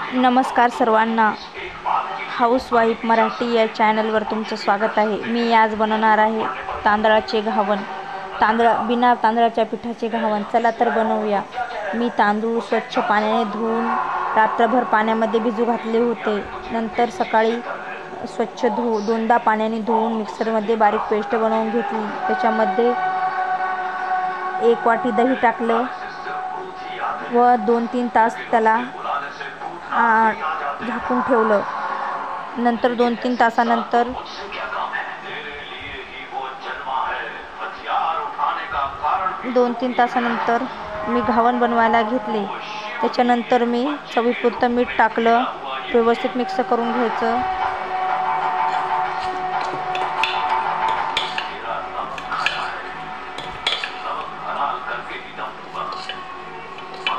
नमस्कार सर्वांना, हाऊसवाईफ मराठी या चॅनलवर तुमचं स्वागत आहे। मी आज बनवणार आहे तांदळाचे घावण, बिना तांदळाच्या पिठाचे घावण। चला तर बनवूया। मी तांदूळ स्वच्छ पाण्याने धुवून रात्रभर पाण्यामध्ये भिजू घातले होते। नंतर सकाळी स्वच्छ दोनदा पाण्याने धुवून मिक्सरमध्ये बारीक पेस्ट बनवून घेतली। त्याच्यामध्ये 1 वाटी दही टाकलं व 2-3 तास त्याला झाकून ठेवलं। नंतर 2-3 तासानंतर मी घावण बनवायला घेतले। त्याच्यानंतर मी चवीपुरतं मीठ टाकलं, व्यवस्थित मिक्स करून घ्यायचं।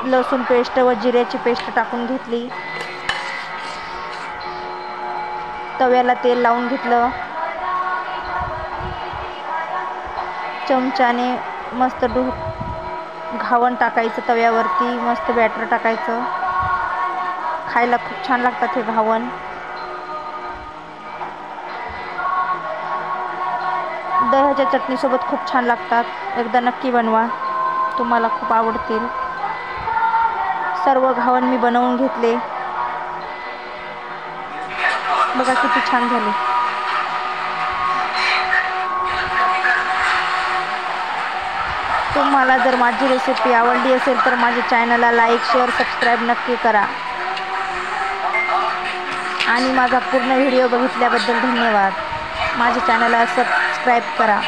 लसूण पेस्ट व जिऱ्याची पेस्ट टाकून घेतली। तव्याला तेल लावून घेतलं। चमच्याने मस्त घावण टाकायचं तव्यावरती, मस्त बॅटर टाकायचं। खायला खूप छान लागतात हे घावण। दह्याच्या चटणीसोबत खूप छान लागतात। एकदा नक्की बनवा, तुम्हाला खूप आवडतील। सर्व घावण मी बनवून घेतले। बघा किती छान झाले। तुम्हाला जर माझी रेसिपी आवडली असेल तर माझ्या चॅनलला लाईक, शेअर, सबस्क्राईब नक्की करा। आणि माझा पूर्ण व्हिडिओ बघितल्याबद्दल धन्यवाद। माझ्या चॅनलला सबस्क्राईब करा।